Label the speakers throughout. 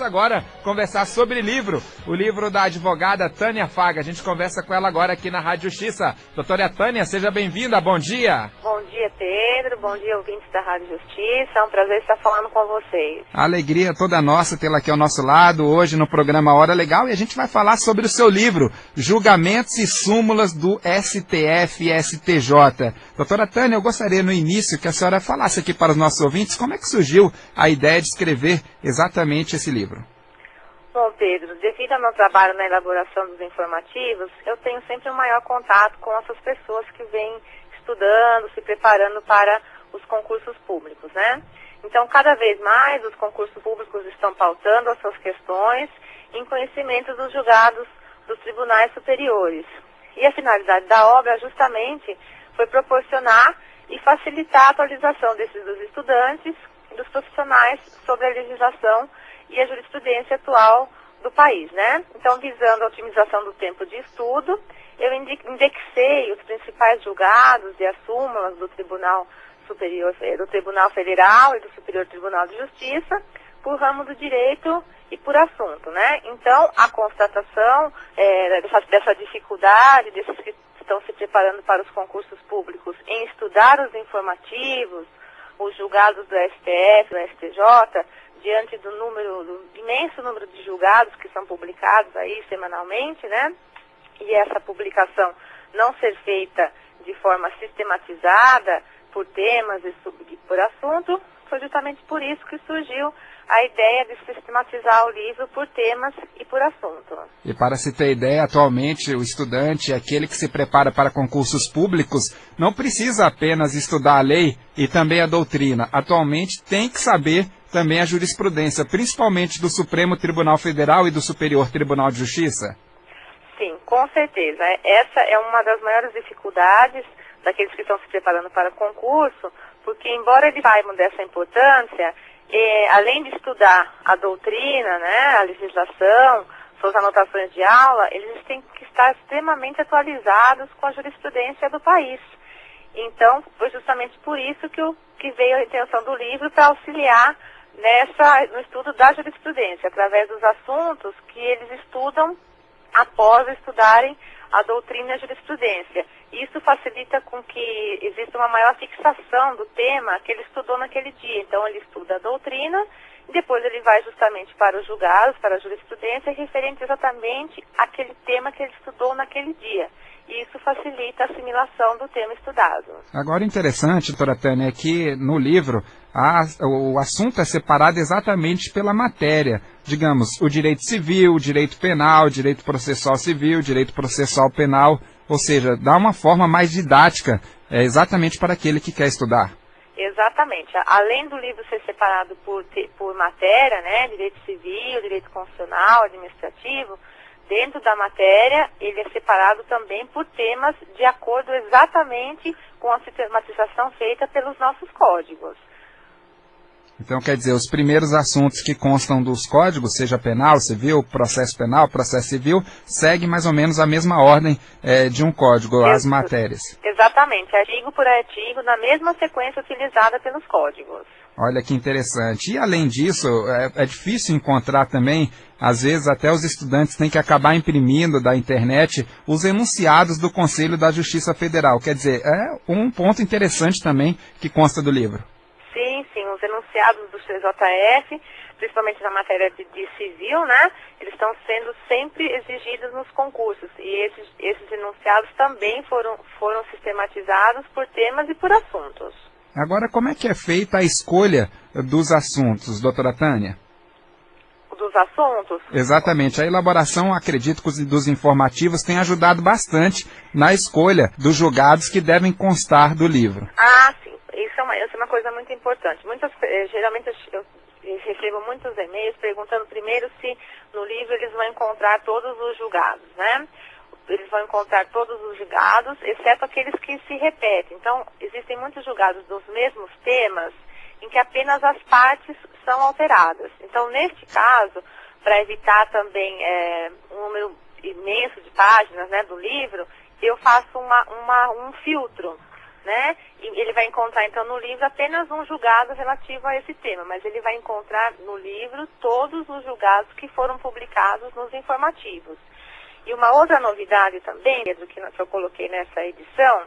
Speaker 1: vamos agora conversar sobre livro, o livro da advogada Tânia Faga. A gente conversa com ela agora aqui na Rádio Justiça. Doutora Tânia, seja bem-vinda, bom dia.
Speaker 2: Bom dia, Pedro, bom dia, ouvintes da Rádio Justiça, é um prazer estar falando com vocês.
Speaker 1: A alegria toda nossa tê-la aqui ao nosso lado, hoje no programa Hora Legal, e a gente vai falar sobre o seu livro, Julgamentos e Súmulas do STF e STJ. Doutora Tânia, eu gostaria no início que a senhora falasse aqui para os nossos ouvintes como é que surgiu a ideia de escrever exatamente esse livro.
Speaker 2: Bom, Pedro, devido ao meu trabalho na elaboração dos informativos, eu tenho sempre um maior contato com essas pessoas que vêm estudando, se preparando para os concursos públicos, né? Então, cada vez mais os concursos públicos estão pautando as suas questões em conhecimento dos julgados dos tribunais superiores. E a finalidade da obra justamente foi proporcionar e facilitar a atualização dos estudantes e dos profissionais sobre a legislação e a jurisprudência atual do país, né? Então, visando a otimização do tempo de estudo, eu indexei os principais julgados e as súmulas do Tribunal Superior, do Tribunal Federal e do Superior Tribunal de Justiça por ramo do direito e por assunto, né? Então, a constatação dessa dificuldade desses que estão se preparando para os concursos públicos em estudar os informativos, os julgados do STF, do STJ, diante do imenso número de julgados que são publicados aí semanalmente, né? E essa publicação não ser feita de forma sistematizada por temas e por assunto, foi justamente por isso que surgiu a ideia de sistematizar o livro por temas e por assunto.
Speaker 1: E para se ter ideia, atualmente o estudante, aquele que se prepara para concursos públicos, não precisa apenas estudar a lei e também a doutrina. Atualmente tem que saber também a jurisprudência, principalmente do Supremo Tribunal Federal e do Superior Tribunal de Justiça.
Speaker 2: Sim, com certeza. Essa é uma das maiores dificuldades daqueles que estão se preparando para o concurso, porque embora eles saibam dessa importância, além de estudar a doutrina, né, a legislação, suas anotações de aula, eles têm que estar extremamente atualizados com a jurisprudência do país. Então, foi justamente por isso que veio a intenção do livro para auxiliar no estudo da jurisprudência, através dos assuntos que eles estudam após estudarem a doutrina e a jurisprudência. Isso facilita com que exista uma maior fixação do tema que ele estudou naquele dia. Então, ele estuda a doutrina e depois ele vai justamente para os julgados, para a jurisprudência, referente exatamente àquele tema que ele estudou naquele dia. E isso facilita a assimilação do tema estudado.
Speaker 1: Agora, interessante, doutora Tânia, é que no livro o assunto é separado exatamente pela matéria. Digamos, o direito civil, o direito penal, o direito processual civil, o direito processual penal. Ou seja, dá uma forma mais didática, exatamente para aquele que quer estudar.
Speaker 2: Exatamente. Além do livro ser separado por matéria, né, direito civil, direito constitucional, administrativo, dentro da matéria ele é separado também por temas de acordo exatamente com a sistematização feita pelos nossos códigos.
Speaker 1: Então, quer dizer, os primeiros assuntos que constam dos códigos, seja penal, civil, processo civil, seguem mais ou menos a mesma ordem de um código, as matérias.
Speaker 2: Exatamente, artigo por artigo, na mesma sequência utilizada pelos códigos.
Speaker 1: Olha que interessante. E, além disso, é difícil encontrar também, às vezes até os estudantes têm que acabar imprimindo da internet os enunciados do Conselho da Justiça Federal. Quer dizer, é um ponto interessante também que consta do livro.
Speaker 2: Sim, os enunciados do CJF, principalmente na matéria de civil, né, eles estão sendo sempre exigidos nos concursos. E esses enunciados também foram sistematizados por temas e por assuntos.
Speaker 1: Agora, como é que é feita a escolha dos assuntos, doutora Tânia?
Speaker 2: Dos assuntos?
Speaker 1: Exatamente. A elaboração, acredito que dos informativos tem ajudado bastante na escolha dos julgados que devem constar do livro.
Speaker 2: Ah, sim. Isso é uma coisa muito importante. Geralmente eu recebo muitos e-mails perguntando primeiro se no livro eles vão encontrar todos os julgados, né? Eles vão encontrar todos os julgados, exceto aqueles que se repetem. Então, existem muitos julgados dos mesmos temas em que apenas as partes são alteradas. Então, neste caso, para evitar também um número imenso de páginas, né, do livro, eu faço um filtro. né? E ele vai encontrar, então, no livro apenas um julgado relativo a esse tema, mas ele vai encontrar no livro todos os julgados que foram publicados nos informativos. E uma outra novidade também, Pedro, que eu coloquei nessa edição,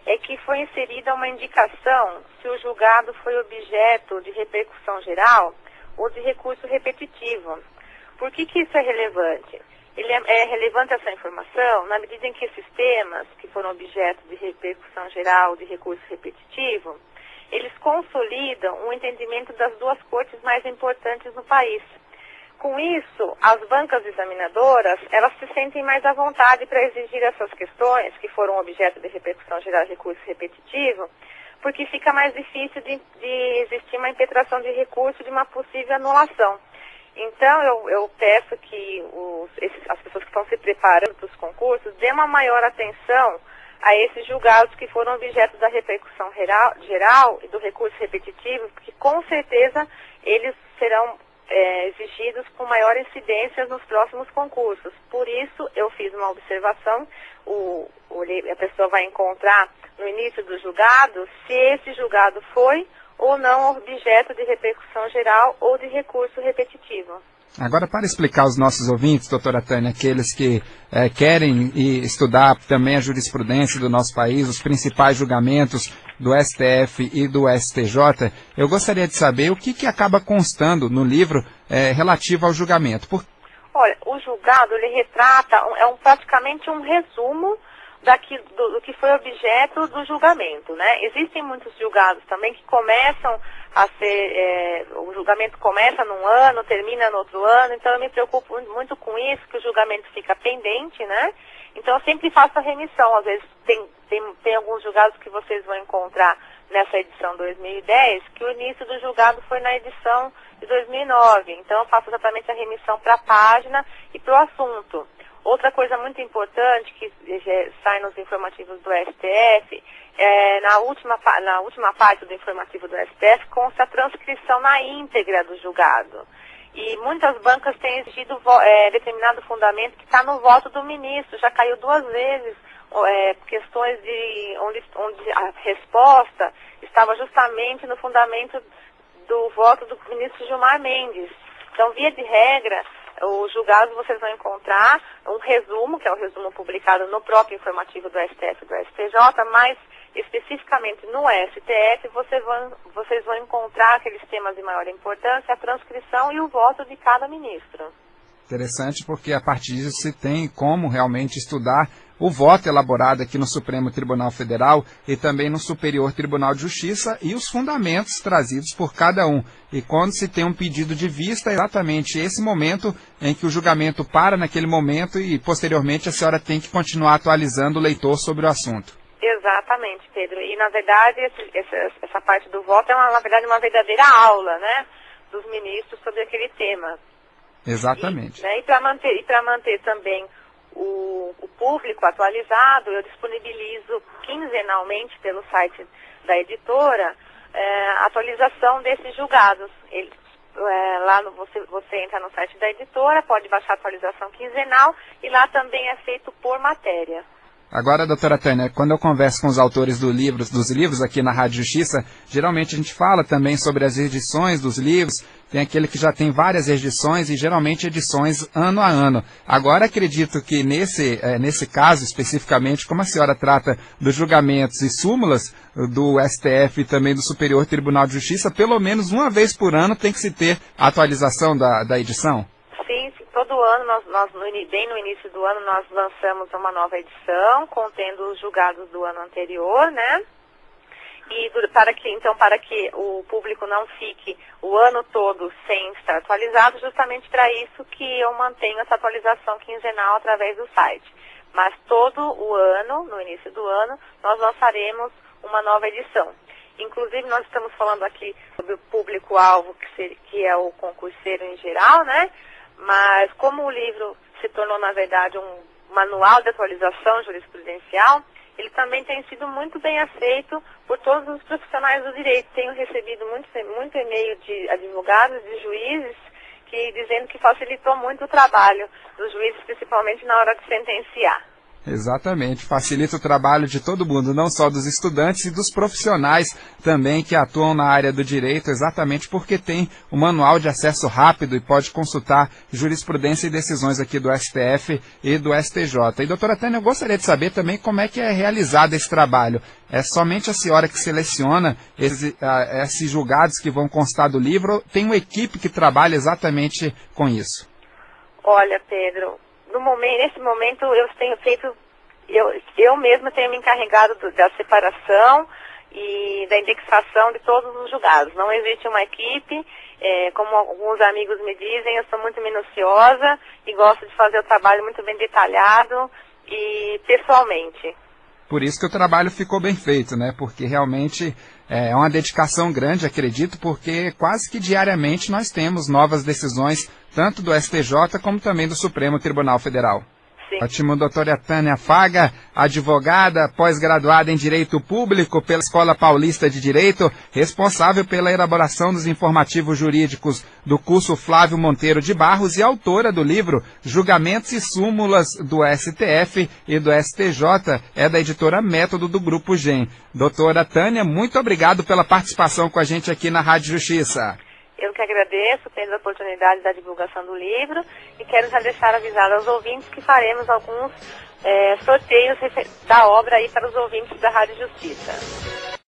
Speaker 2: é que foi inserida uma indicação se o julgado foi objeto de repercussão geral ou de recurso repetitivo. Por que isso é relevante? É relevante essa informação na medida em que esses temas, que foram objeto de repercussão geral ou de recurso repetitivo, eles consolidam o entendimento das duas cortes mais importantes no país. Com isso, as bancas examinadoras, elas se sentem mais à vontade para exigir essas questões, que foram objeto de repercussão geral e recurso repetitivo, porque fica mais difícil de existir uma impetração de recurso de uma possível anulação. Então, eu peço que as pessoas que estão se preparando para os concursos dêem uma maior atenção a esses julgados que foram objeto da repercussão geral e do recurso repetitivo, porque com certeza eles serão exigidos com maior incidência nos próximos concursos. Por isso, eu fiz uma observação, a pessoa vai encontrar no início do julgado se esse julgado foi ou não objeto de repercussão geral ou de recurso repetitivo.
Speaker 1: Agora, para explicar aos nossos ouvintes, doutora Tânia, aqueles que querem estudar também a jurisprudência do nosso país, os principais julgamentos do STF e do STJ, eu gostaria de saber o que acaba constando no livro relativo ao julgamento.
Speaker 2: Olha, o julgado, ele retrata, praticamente um resumo do que foi objeto do julgamento, né? Existem muitos julgados também que começam a ser, o julgamento começa num ano, termina no outro ano, então eu me preocupo muito com isso, que o julgamento fica pendente, né? Então eu sempre faço a remissão, às vezes tem alguns julgados que vocês vão encontrar nessa edição 2010, que o início do julgado foi na edição de 2009, então eu faço exatamente a remissão para a página e para o assunto. Outra coisa muito importante que sai nos informativos do STF, na última parte do informativo do STF, consta a transcrição na íntegra do julgado. E muitas bancas têm exigido determinado fundamento que está no voto do ministro, já caiu 2 vezes, questões onde a resposta estava justamente no fundamento do voto do ministro Gilmar Mendes. Então, via de regra, os julgados vocês vão encontrar um resumo, que é o resumo publicado no próprio informativo do STF e do STJ, mas especificamente no STF vocês vão encontrar aqueles temas de maior importância, a transcrição e o voto de cada ministro.
Speaker 1: Interessante, porque a partir disso se tem como realmente estudar o voto elaborado aqui no Supremo Tribunal Federal e também no Superior Tribunal de Justiça e os fundamentos trazidos por cada um. E quando se tem um pedido de vista, é exatamente esse momento em que o julgamento para naquele momento e, posteriormente, a senhora tem que continuar atualizando o leitor sobre o assunto.
Speaker 2: Exatamente, Pedro. E, na verdade, essa parte do voto é, na verdade, uma verdadeira aula, né, dos ministros sobre aquele tema.
Speaker 1: Exatamente.
Speaker 2: E para manter também o público atualizado, eu disponibilizo quinzenalmente pelo site da editora a atualização desses julgados. Você entra no site da editora, pode baixar a atualização quinzenal e lá também é feito por matéria.
Speaker 1: Agora, doutora Tânia, quando eu converso com os autores dos livros aqui na Rádio Justiça, geralmente a gente fala também sobre as edições dos livros, tem aquele que já tem várias edições e geralmente edições ano a ano. Agora, acredito que nesse caso especificamente, como a senhora trata dos julgamentos e súmulas do STF e também do Superior Tribunal de Justiça, pelo menos uma vez por ano tem que se ter a atualização da edição?
Speaker 2: Sim, todo ano, bem no início do ano, nós lançamos uma nova edição, contendo os julgados do ano anterior, né? E para que o público não fique o ano todo sem estar atualizado, justamente para isso que eu mantenho essa atualização quinzenal através do site. Mas todo o ano, no início do ano, nós lançaremos uma nova edição. Inclusive, nós estamos falando aqui sobre o público-alvo, que é o concurseiro em geral, né? Mas como o livro se tornou, na verdade, um manual de atualização jurisprudencial, ele também tem sido muito bem aceito por todos os profissionais do direito. Tenho recebido muito e-mail de advogados, de juízes, dizendo que facilitou muito o trabalho dos juízes, principalmente na hora de sentenciar.
Speaker 1: Exatamente, facilita o trabalho de todo mundo, não só dos estudantes e dos profissionais também que atuam na área do direito, exatamente porque tem o manual de acesso rápido e pode consultar jurisprudência e decisões aqui do STF e do STJ. E, doutora Tânia, eu gostaria de saber também como é que é realizado esse trabalho. É somente a senhora que seleciona esses julgados que vão constar do livro ou tem uma equipe que trabalha exatamente com isso?
Speaker 2: Olha, Pedro, nesse momento eu tenho feito, eu mesma tenho me encarregado da separação e da indexação de todos os julgados. Não existe uma equipe, como alguns amigos me dizem, eu sou muito minuciosa e gosto de fazer o trabalho muito bem detalhado e pessoalmente.
Speaker 1: Por isso que o trabalho ficou bem feito, né? Porque realmente é uma dedicação grande, acredito, porque quase que diariamente nós temos novas decisões, tanto do STJ como também do Supremo Tribunal Federal.
Speaker 2: Sim.
Speaker 1: Ótimo, doutora Tânia Faga, advogada, pós-graduada em Direito Público pela Escola Paulista de Direito, responsável pela elaboração dos informativos jurídicos do curso Flávio Monteiro de Barros e autora do livro Julgamentos e Súmulas do STF e do STJ, é da editora Método do Grupo GEM. Doutora Tânia, muito obrigado pela participação com a gente aqui na Rádio Justiça.
Speaker 2: Eu que agradeço pela oportunidade da divulgação do livro e quero já deixar avisado aos ouvintes que faremos alguns sorteios da obra aí para os ouvintes da Rádio Justiça.